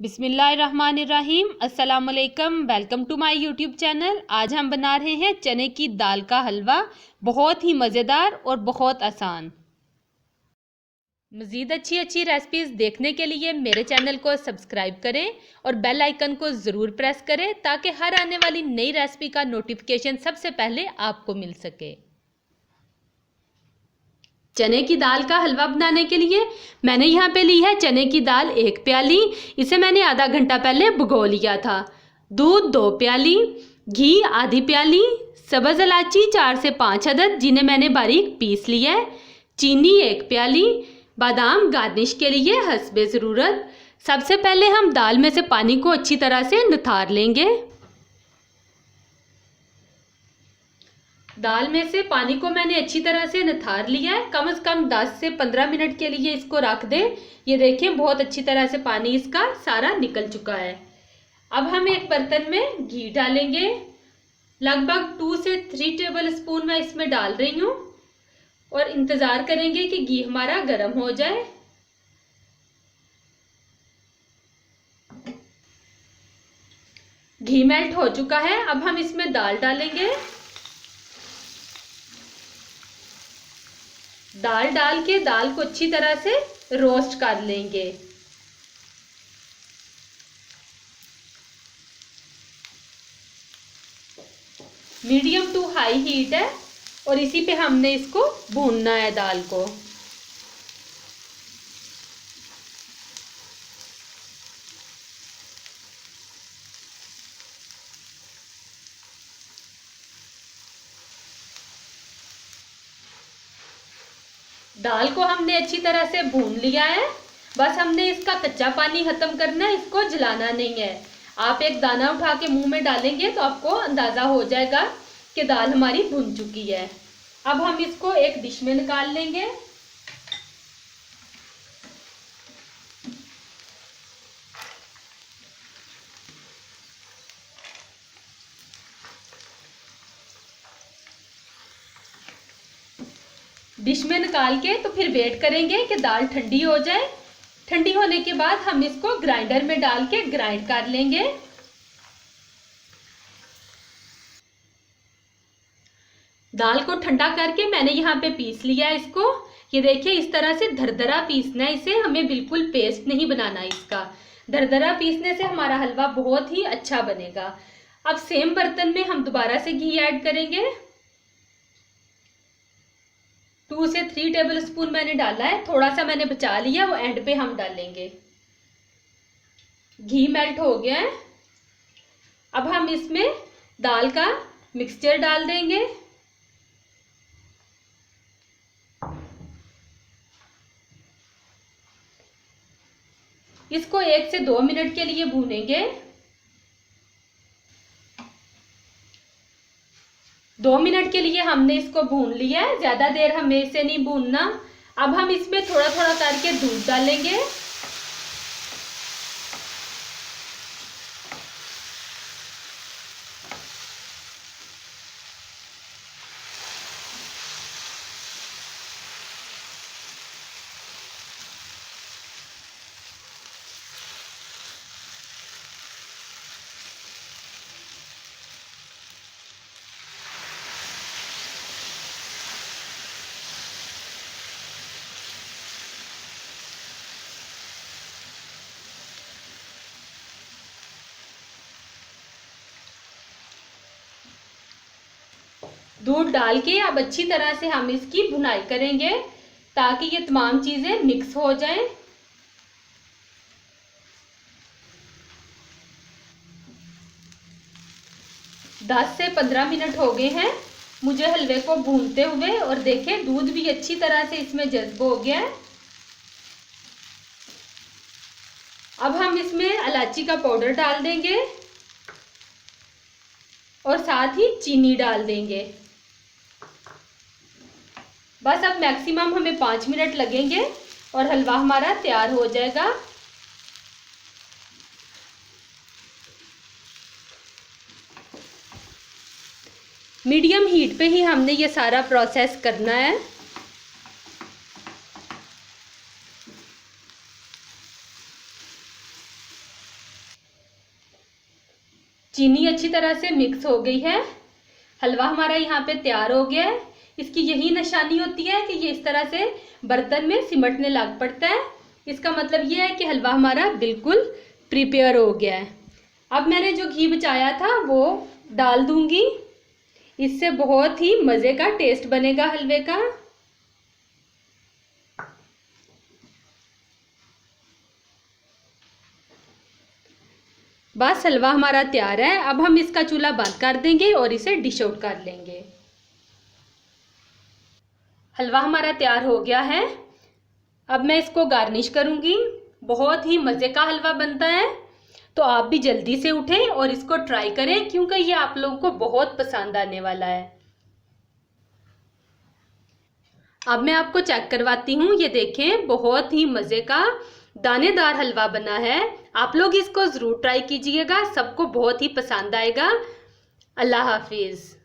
बिस्मिल्लाहिर्रहमानिर्रहीम। अस्सलामुअलैकुम। Welcome to my YouTube channel. आज हम बना रहे हैं चने की दाल का हलवा। बहुत ही मज़ेदार और बहुत आसान। मज़ीद अच्छी अच्छी रेसिपीज़ देखने के लिए मेरे चैनल को सब्सक्राइब करें और बेल आइकन को ज़रूर प्रेस करें ताकि हर आने वाली नई रेसिपी का नोटिफिकेशन सबसे पहले आपको मिल सके। चने की दाल का हलवा बनाने के लिए मैंने यहाँ पे ली है चने की दाल 1 प्याली। इसे मैंने आधा घंटा पहले भिगो लिया था। दूध 2 प्याली, घी आधी प्याली, सब्ज़ इलायची 4 से 5 अदद जिन्हें मैंने बारीक पीस लिया है, चीनी 1 प्याली, बादाम गार्निश के लिए हस्बे ज़रूरत। सबसे पहले हम दाल में से पानी को अच्छी तरह से निथार लेंगे। दाल में से पानी को मैंने अच्छी तरह से निथार लिया है। कम से कम 10 से 15 मिनट के लिए इसको रख दें। ये देखें बहुत अच्छी तरह से पानी इसका सारा निकल चुका है। अब हम एक बर्तन में घी डालेंगे। लगभग 2 से 3 टेबल स्पून मैं इसमें डाल रही हूँ और इंतज़ार करेंगे कि घी हमारा गर्म हो जाए। घी मेल्ट हो चुका है। अब हम इसमें दाल डालेंगे। दाल डाल के दाल को अच्छी तरह से रोस्ट कर लेंगे। मीडियम टू हाई हीट है और इसी पे हमने इसको भूनना है दाल को। दाल को हमने अच्छी तरह से भून लिया है। बस हमने इसका कच्चा पानी खत्म करना है, इसको जलाना नहीं है। आप एक दाना उठा के मुंह में डालेंगे तो आपको अंदाजा हो जाएगा कि दाल हमारी भुन चुकी है। अब हम इसको एक डिश में निकाल लेंगे। डिश में निकाल के तो फिर वेट करेंगे कि दाल ठंडी हो जाए। ठंडी होने के बाद हम इसको ग्राइंडर में डाल के ग्राइंड कर लेंगे। दाल को ठंडा करके मैंने यहाँ पे पीस लिया है इसको। ये देखिए इस तरह से दरदरा पीसना है इसे, हमें बिल्कुल पेस्ट नहीं बनाना इसका। दरदरा पीसने से हमारा हलवा बहुत ही अच्छा बनेगा। अब सेम बर्तन में हम दोबारा से घी ऐड करेंगे। 2 से 3 टेबल स्पून मैंने डाला है, थोड़ा सा मैंने बचा लिया, वो एंड पे हम डालेंगे। घी मेल्ट हो गया है। अब हम इसमें दाल का मिक्सचर डाल देंगे। इसको 1 से 2 मिनट के लिए भूनेंगे। 2 मिनट के लिए हमने इसको भून लिया है, ज्यादा देर हमें इसे नहीं भूनना। अब हम इसमें थोड़ा थोड़ा करके दूध डालेंगे। दूध डाल के अब अच्छी तरह से हम इसकी भुनाई करेंगे ताकि ये तमाम चीजें मिक्स हो जाएं। दस से 15 मिनट हो गए हैं मुझे हलवे को भूनते हुए और देखें दूध भी अच्छी तरह से इसमें जज्ब हो गया है। अब हम इसमें इलायची का पाउडर डाल देंगे और साथ ही चीनी डाल देंगे। बस अब मैक्सिमम हमें 5 मिनट लगेंगे और हलवा हमारा तैयार हो जाएगा। मीडियम हीट पे ही हमने ये सारा प्रोसेस करना है। चीनी अच्छी तरह से मिक्स हो गई है। हलवा हमारा यहाँ पे तैयार हो गया है। इसकी यही निशानी होती है कि ये इस तरह से बर्तन में सिमटने लग पड़ता है। इसका मतलब ये है कि हलवा हमारा बिल्कुल प्रिपेयर हो गया है। अब मैंने जो घी बचाया था वो डाल दूंगी। इससे बहुत ही मज़े का टेस्ट बनेगा हलवे का। बस हलवा हमारा तैयार है। अब हम इसका चूल्हा बंद कर देंगे और इसे डिश आउट कर लेंगे। हलवा हमारा तैयार हो गया है। अब मैं इसको गार्निश करूंगी। बहुत ही मज़े का हलवा बनता है, तो आप भी जल्दी से उठें और इसको ट्राई करें, क्योंकि ये आप लोगों को बहुत पसंद आने वाला है। अब मैं आपको चेक करवाती हूँ। ये देखें, बहुत ही मज़े का दानेदार हलवा बना है। आप लोग इसको ज़रूर ट्राई कीजिएगा, सबको बहुत ही पसंद आएगा। अल्लाह हाफिज़।